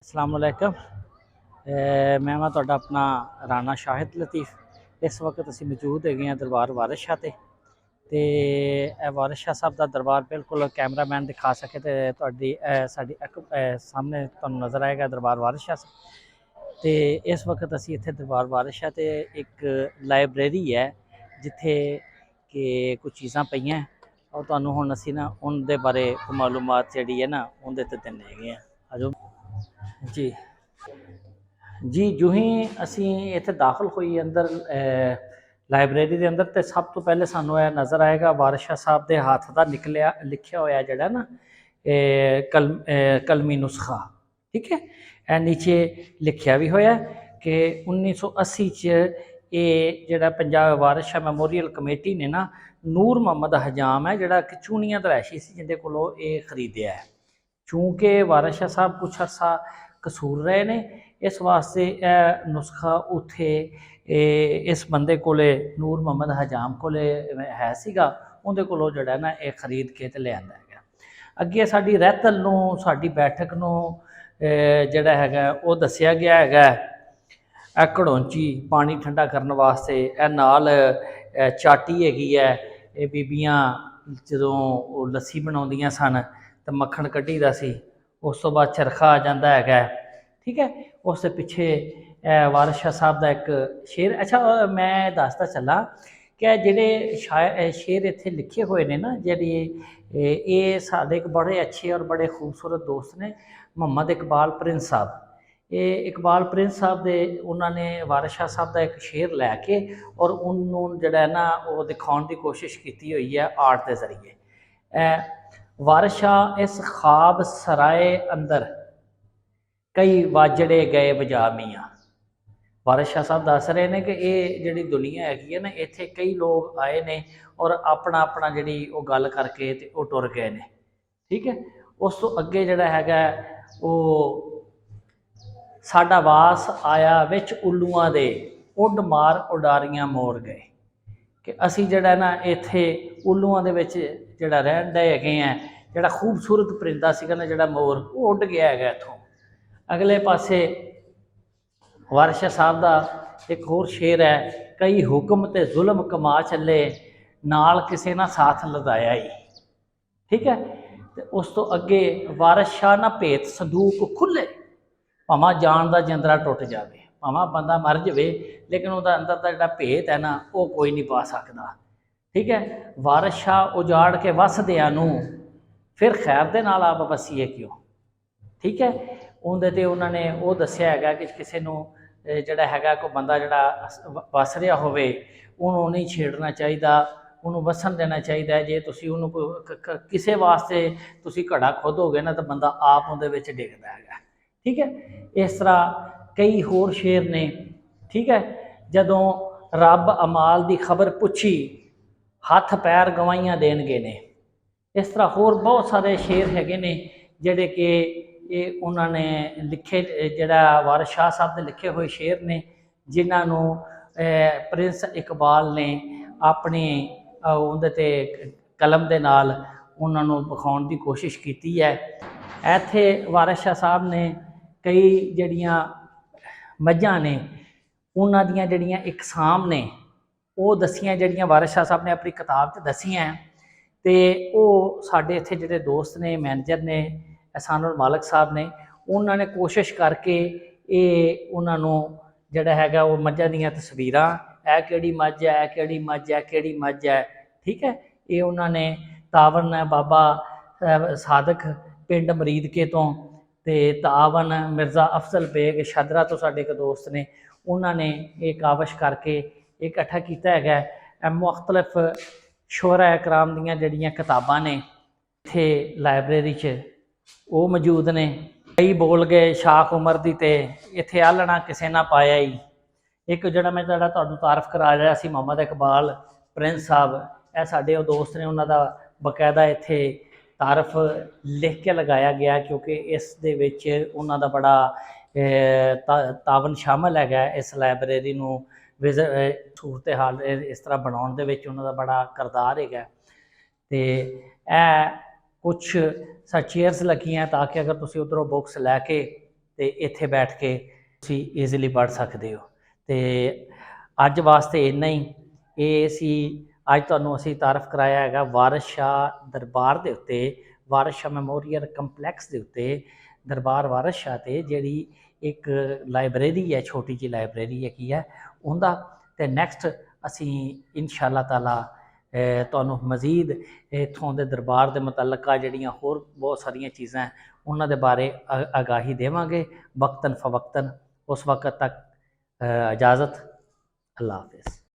अस्सलाम वालेकुम। मैं ਤੁਹਾਡਾ ਆਪਣਾ ਰਾਣਾ ਸ਼ਾਹਿਦ ਲਤੀਫ। ਇਸ ਵਕਤ ਅਸੀਂ ਮੌਜੂਦ ਹੈਗੇ ਹਾਂ ਦਰਬਾਰ ਵਾਰਿਸ ਸ਼ਾਹ ਤੇ ਇਹ ਵਾਰਿਸ ਸ਼ਾਹ ਸਾਹਿਬ ਦਾ ਦਰਬਾਰ ਬਿਲਕੁਲ ਕੈਮਰਾਮੈਨ ਦਿਖਾ ਸਕੇ ਤੇ ਤੁਹਾਡੀ ਸਾਡੀ ਸਾਹਮਣੇ ਤੁਹਾਨੂੰ ਨਜ਼ਰ ਆਏਗਾ ਦਰਬਾਰ ਵਾਰਿਸ ਸ਼ਾਹ ਤੇ ਇਸ ਵਕਤ ਅਸੀਂ ਇੱਥੇ ਦਰਬਾਰ ਵਾਰਿਸ ਸ਼ਾਹ ਤੇ ਇੱਕ ਲਾਇਬ੍ਰੇਰੀ ਹੈ ਜਿੱਥੇ ਕਿ ਕੁਝ ਚੀਜ਼ਾਂ ਪਈਆਂ ਔਰ ਤੁਹਾਨੂੰ ਹੁਣ ਅਸੀਂ ਨਾ ਉਹਦੇ ਬਾਰੇ ਮਾਲੂਮਾਤ ਜਿਹੜੀ ਹੈ ਨਾ ਉਹਦੇ ਤੇ ਦਿੰਦੇ ਹੈਗੇ ਆ। ਆਜੋ ਜੀ ਜੀ ਜੂ ਹੀ ਅਸੀਂ ਇੱਥੇ ਦਾਖਲ ਹੋਈ ਅੰਦਰ ਲਾਇਬ੍ਰੇਰੀ ਦੇ ਅੰਦਰ ਤੇ ਸਭ ਤੋਂ ਪਹਿਲੇ ਸਾਨੂੰ ਇਹ ਨਜ਼ਰ ਆਏਗਾ ਵਾਰਿਸ ਸ਼ਾਹ ਸਾਹਿਬ ਦੇ ਹੱਥ ਦਾ ਲਿਖਿਆ ਹੋਇਆ ਜਿਹੜਾ ਨਾ ਕਲਮੀ ਨੁਸਖਾ। ਠੀਕ ਹੈ, ਇਹ ਨੀਚੇ ਲਿਖਿਆ ਵੀ ਹੋਇਆ ਕਿ 1980 ਚ ਇਹ ਜਿਹੜਾ ਪੰਜਾਬ ਵਾਰਿਸ ਸ਼ਾਹ ਮੈਮੋਰੀਅਲ ਕਮੇਟੀ ਨੇ ਨਾ ਨੂਰ ਮੁਹੰਮਦ ਹਜਾਮ ਹੈ ਜਿਹੜਾ ਕਿ ਚੂਨੀਆਂ ਦਾ ਰਹਿਸ਼ੀ ਸੀ ਜਿਹਦੇ ਕੋਲੋਂ ਇਹ ਖਰੀਦਿਆ ਹੈ। ਚੂँकि ਵਾਰਿਸ ਸ਼ਾਹ ਸਾਹਿਬ ਕੁਛ ਅਰਸਾ ਕਸੂਰ ਰਹੇ ਨੇ ਇਸ ਵਾਸਤੇ ਇਹ ਨੁਸਖਾ ਉੱਥੇ ਇਸ ਬੰਦੇ ਕੋਲੇ ਨੂਰ ਮੁਹੰਮਦ ਹਜਾਮ ਕੋਲੇ ਹੈ ਸੀਗਾ, ਉਹਦੇ ਕੋਲੋਂ ਜਿਹੜਾ ਨਾ ਇਹ ਖਰੀਦ ਕੇ ਤੇ ਲਿਆਂਦਾ ਹੈਗਾ। ਅੱਗੇ ਸਾਡੀ ਰਹਿਤਲ ਨੂੰ ਸਾਡੀ ਬੈਠਕ ਨੂੰ ਜਿਹੜਾ ਹੈਗਾ ਉਹ ਦੱਸਿਆ ਗਿਆ ਹੈਗਾ। ਇਹ ਘੜੌਂਚੀ ਪਾਣੀ ਠੰਡਾ ਕਰਨ ਵਾਸਤੇ, ਇਹ ਨਾਲ ਚਾਟੀ ਹੈਗੀ ਹੈ। ਇਹ ਬੀਬੀਆਂ ਜਦੋਂ ਉਹ ਲੱਸੀ ਬਣਾਉਂਦੀਆਂ ਸਨ ਤਾਂ ਮੱਖਣ ਕੱਢੀਦਾ ਸੀ, ਉਸ ਤੋਂ ਬਾਅਦ ਚਰਖਾ ਆ ਜਾਂਦਾ ਹੈਗਾ। ਠੀਕ ਹੈ, ਉਸ ਦੇ ਪਿੱਛੇ ਵਾਰਿਸ ਸ਼ਾਹ ਸਾਹਿਬ ਦਾ ਇੱਕ ਸ਼ੇਰ। ਅੱਛਾ, ਮੈਂ ਦੱਸਦਾ ਚੱਲਾਂ ਕਿ ਜਿਹੜੇ ਸ਼ੇਰ ਇੱਥੇ ਲਿਖੇ ਹੋਏ ਨੇ ਨਾ ਜਿਹੜੇ ਇਹ ਸਾਡੇ ਇੱਕ ਬੜੇ ਅੱਛੇ ਔਰ ਬੜੇ ਖੂਬਸੂਰਤ ਦੋਸਤ ਨੇ ਮੁਹੰਮਦ ਇਕਬਾਲ ਪ੍ਰਿੰਸ ਸਾਹਿਬ। ਇਹ ਇਕਬਾਲ ਪ੍ਰਿੰਸ ਸਾਹਿਬ ਦੇ ਉਹਨਾਂ ਨੇ ਵਾਰਿਸ ਸ਼ਾਹ ਸਾਹਿਬ ਦਾ ਇੱਕ ਸ਼ੇਰ ਲੈ ਕੇ ਔਰ ਉਹਨੂੰ ਜਿਹੜਾ ਨਾ ਉਹ ਦਿਖਾਉਣ ਦੀ ਕੋਸ਼ਿਸ਼ ਕੀਤੀ ਹੋਈ ਹੈ ਆਰਟ ਦੇ ਜ਼ਰੀਏ। ਵਾਰਿਸ ਸ਼ਾਹ ਇਸ ਖਾਬ ਸਰਾਏ ਅੰਦਰ ਕਈ ਵਾਜੜੇ ਗਏ ਵਜਾ ਮੀਆਂ। ਵਾਰਿਸ ਸ਼ਾਹ ਸਾਹਿਬ ਦੱਸ ਰਹੇ ਨੇ ਕਿ ਇਹ ਜਿਹੜੀ ਦੁਨੀਆ ਹੈਗੀ ਹੈ ਨਾ ਇੱਥੇ ਕਈ ਲੋਕ ਆਏ ਨੇ ਔਰ ਆਪਣਾ ਆਪਣਾ ਜਿਹੜੀ ਉਹ ਗੱਲ ਕਰਕੇ ਤੇ ਉਹ ਟੁਰ ਗਏ ਨੇ। ਠੀਕ ਹੈ, ਉਸ ਤੋਂ ਅੱਗੇ ਜਿਹੜਾ ਹੈਗਾ ਉਹ ਸਾਡਾ ਵਾਸ ਆਇਆ ਵਿੱਚ ਉੱਲੂਆਂ ਦੇ ਉੱਡ ਮਾਰ ਉਡਾਰੀਆਂ ਮੋਰ ਗਏ, ਕਿ ਅਸੀਂ ਜਿਹੜਾ ਨਾ ਇੱਥੇ ਉੱਲੂਆਂ ਦੇ ਵਿੱਚ ਜਿਹੜਾ ਰਹਿਣ ਦੇ ਹੈਗੇ ਆ। ਜਿਹੜਾ ਖੂਬਸੂਰਤ ਪਰਿੰਦਾ ਸੀਗਾ ਨਾ ਜਿਹੜਾ ਮੋਰ, ਉਹ ਉੱਡ ਗਿਆ ਹੈਗਾ ਇੱਥੋਂ। ਅਗਲੇ ਪਾਸੇ ਵਾਰਿਸ ਸ਼ਾਹ ਸਾਹਿਬ ਦਾ ਇੱਕ ਹੋਰ ਸ਼ੇਰ ਹੈ, ਕਈ ਹੁਕਮ ਤੇ ਜ਼ੁਲਮ ਕਮਾ ਚੱਲੇ ਨਾਲ ਕਿਸੇ ਨਾ ਸਾਥ ਲਦਾਇਆ ਹੀ। ਠੀਕ ਹੈ, ਤੇ ਉਸ ਤੋਂ ਅੱਗੇ ਵਾਰਿਸ ਸ਼ਾਹ ਨਾ ਭੇਤ ਸੰਦੂਕ ਖੁੱਲੇ, ਭਾਵੇਂ ਜਾਨ ਦਾ ਜਿੰਦਰਾ ਟੁੱਟ ਜਾਵੇ, ਭਾਵੇਂ ਬੰਦਾ ਮਰ ਜਾਵੇ, ਲੇਕਿਨ ਉਹਦਾ ਅੰਦਰ ਦਾ ਜਿਹੜਾ ਭੇਤ ਹੈ ਨਾ ਉਹ ਕੋਈ ਨਹੀਂ ਪਾ ਸਕਦਾ। ਠੀਕ ਹੈ, ਵਾਰਿਸ ਸ਼ਾਹ ਉਜਾੜ ਕੇ ਵਸਦਿਆਂ ਨੂੰ ਫਿਰ ਖੈਰ ਦੇ ਨਾਲ ਆਪ ਵਸੀਏ ਕਿਉਂ। ਠੀਕ ਹੈ, ਉਹਦੇ 'ਤੇ ਉਹਨਾਂ ਨੇ ਉਹ ਦੱਸਿਆ ਹੈਗਾ ਕਿ ਕਿਸੇ ਨੂੰ ਜਿਹੜਾ ਹੈਗਾ ਕੋਈ ਬੰਦਾ ਜਿਹੜਾ ਵਸ ਰਿਹਾ ਹੋਵੇ ਉਹਨੂੰ ਨਹੀਂ ਛੇੜਨਾ ਚਾਹੀਦਾ, ਉਹਨੂੰ ਵਸਣ ਦੇਣਾ ਚਾਹੀਦਾ। ਜੇ ਤੁਸੀਂ ਉਹਨੂੰ ਕਿਸੇ ਵਾਸਤੇ ਤੁਸੀਂ ਘੜਾ ਖੋਦੋਗੇ ਨਾ ਤਾਂ ਬੰਦਾ ਆਪ ਉਹਦੇ ਵਿੱਚ ਡਿੱਗਦਾ ਹੈਗਾ। ਠੀਕ ਹੈ, ਇਸ ਤਰ੍ਹਾਂ ਕਈ ਹੋਰ ਸ਼ੇਰ ਨੇ। ਠੀਕ ਹੈ, ਜਦੋਂ ਰੱਬ ਅਮਾਲ ਦੀ ਖਬਰ ਪੁੱਛੀ ਹੱਥ ਪੈਰ ਗਵਾਈਆਂ ਦੇਣਗੇ ਨੇ। ਇਸ ਤਰ੍ਹਾਂ ਹੋਰ ਬਹੁਤ ਸਾਰੇ ਸ਼ੇਰ ਹੈਗੇ ਨੇ ਜਿਹੜੇ ਕਿ ਇਹ ਉਹਨਾਂ ਨੇ ਲਿਖੇ, ਜਿਹੜਾ ਵਾਰਿਸ ਸ਼ਾਹ ਸਾਹਿਬ ਦੇ ਲਿਖੇ ਹੋਏ ਸ਼ੇਰ ਨੇ ਜਿਨ੍ਹਾਂ ਨੂੰ ਪ੍ਰਿੰਸ ਇਕਬਾਲ ਨੇ ਆਪਣੀ ਉਹਦੇ 'ਤੇ ਕਲਮ ਦੇ ਨਾਲ ਉਹਨਾਂ ਨੂੰ ਵਿਖਾਉਣ ਦੀ ਕੋਸ਼ਿਸ਼ ਕੀਤੀ ਹੈ। ਇੱਥੇ ਵਾਰਿਸ ਸ਼ਾਹ ਸਾਹਿਬ ਨੇ ਕਈ ਜਿਹੜੀਆਂ ਮੱਝਾਂ ਨੇ ਉਹਨਾਂ ਦੀਆਂ ਜਿਹੜੀਆਂ ਇਕਸਾਮ ਨੇ ਉਹ ਦੱਸੀਆਂ, ਜਿਹੜੀਆਂ ਵਾਰਿਸ ਸ਼ਾਹ ਸਾਹਿਬ ਨੇ ਆਪਣੀ ਕਿਤਾਬ 'ਚ ਦੱਸੀਆਂ। ਤੇ ਉਹ ਸਾਡੇ ਇੱਥੇ ਜਿਹੜੇ ਦੋਸਤ ਨੇ ਮੈਨੇਜਰ ਨੇ ਅਹਿਸਾਨੁਲ ਮਾਲਕ ਸਾਹਿਬ ਨੇ, ਉਹਨਾਂ ਨੇ ਕੋਸ਼ਿਸ਼ ਕਰਕੇ ਇਹ ਉਹਨਾਂ ਨੂੰ ਜਿਹੜਾ ਹੈਗਾ ਉਹ ਮੱਝਾਂ ਦੀਆਂ ਤਸਵੀਰਾਂ, ਇਹ ਕਿਹੜੀ ਮੱਝ ਹੈ, ਕਿਹੜੀ ਮੱਝ ਹੈ, ਕਿਹੜੀ ਮੱਝ ਹੈ। ਠੀਕ ਹੈ, ਇਹ ਉਹਨਾਂ ਨੇ ਤਾਵਨ ਬਾਬਾ ਸਾਦਕ ਪਿੰਡ ਮਰੀਦਕੇ ਤੋਂ ਤੇ ਤਾਵਨ ਮਿਰਜ਼ਾ ਅਫਜ਼ਲ ਬੇਗ ਸ਼ਾਦਰਾ ਤੋਂ ਸਾਡੇ ਇੱਕ ਦੋਸਤ ਨੇ, ਉਹਨਾਂ ਨੇ ਇਹ ਕਾਵਿਸ਼ ਕਰਕੇ ਇਕੱਠਾ ਕੀਤਾ ਹੈਗਾ। ਮੁਖਤਲਿਫ ਸ਼ੋਰਾ ਇਕਰਾਮ ਦੀਆਂ ਜਿਹੜੀਆਂ ਕਿਤਾਬਾਂ ਨੇ ਇੱਥੇ ਲਾਇਬ੍ਰੇਰੀ 'ਚ ਉਹ ਮੌਜੂਦ ਨੇ। ਕਈ ਬੋਲ ਗਏ ਸ਼ਾਖ ਉਮਰ ਦੀ ਤੇ ਇੱਥੇ ਆਲਣਾ ਕਿਸੇ ਨਾ ਪਾਇਆ ਹੀ। ਇੱਕ ਜਿਹੜਾ ਮੈਂ ਤੁਹਾਨੂੰ ਤਾਰਫ ਕਰਾ ਰਿਹਾ ਸੀ ਮੁਹੰਮਦ ਇਕਬਾਲ ਪ੍ਰਿੰਸ ਸਾਹਿਬ, ਇਹ ਸਾਡੇ ਉਹ ਦੋਸਤ ਨੇ, ਉਹਨਾਂ ਦਾ ਬਕਾਇਦਾ ਇੱਥੇ ਤਾਰਫ ਲਿਖ ਕੇ ਲਗਾਇਆ ਗਿਆ ਕਿਉਂਕਿ ਇਸ ਦੇ ਵਿੱਚ ਉਹਨਾਂ ਦਾ ਬੜਾ ਤਾਵਨ ਸ਼ਾਮਲ ਹੈਗਾ। ਇਸ ਲਾਇਬ੍ਰੇਰੀ ਨੂੰ ਸੂਰਤ ਹਾਲ ਇਸ ਤਰ੍ਹਾਂ ਬਣਾਉਣ ਦੇ ਵਿੱਚ ਉਹਨਾਂ ਦਾ ਬੜਾ ਕਿਰਦਾਰ ਹੈਗਾ। ਤੇ ਇਹ ਕੁਛ ਚੇਅਰਸ ਲੱਗੀਆਂ ਤਾਂ ਕਿ ਅਗਰ ਤੁਸੀਂ ਉੱਧਰੋਂ ਬੁੱਕਸ ਲੈ ਕੇ ਤੇ ਇੱਥੇ ਬੈਠ ਕੇ ਤੁਸੀਂ ਈਜ਼ੀਲੀ ਪੜ੍ਹ ਸਕਦੇ ਹੋ। ਤੇ ਅੱਜ ਵਾਸਤੇ ਇੰਨਾ ਹੀ। ਇਹ ਸੀ ਅੱਜ ਤੁਹਾਨੂੰ ਅਸੀਂ ਤਾਰਫ ਕਰਾਇਆ ਹੈਗਾ ਵਾਰਿਸ ਸ਼ਾਹ ਦਰਬਾਰ ਦੇ ਉੱਤੇ, ਵਾਰਿਸ ਸ਼ਾਹ ਮੈਮੋਰੀਅਲ ਕੰਪਲੈਕਸ ਦੇ ਉੱਤੇ, ਦਰਬਾਰ ਵਾਰਿਸ ਸ਼ਾਹ ਤੇ ਜਿਹੜੀ ਇੱਕ ਲਾਇਬ੍ਰੇਰੀ ਹੈ, ਛੋਟੀ ਜਿਹੀ ਲਾਇਬ੍ਰੇਰੀ ਹੈਗੀ ਹੈ ਉਹਦਾ। ਤੇ ਨੈਕਸਟ ਅਸੀਂ ਇਨਸ਼ਾ ਅੱਲਾਹ ਤਾਲਾ ਤੁਹਾਨੂੰ ਮਜ਼ੀਦ ਇੱਥੋਂ ਦੇ ਦਰਬਾਰ ਦੇ ਮੁਤਲਕਾ ਜਿਹੜੀਆਂ ਹੋਰ ਬਹੁਤ ਸਾਰੀਆਂ ਚੀਜ਼ਾਂ ਉਹਨਾਂ ਦੇ ਬਾਰੇ ਆਗਾਹੀ ਦੇਵਾਂਗੇ ਵਕਤਨ ਫਵਕਤਨ। ਉਸ ਵਕਤ ਤੱਕ ਇਜਾਜ਼ਤ, ਅੱਲਾ ਹਾਫਿਜ਼।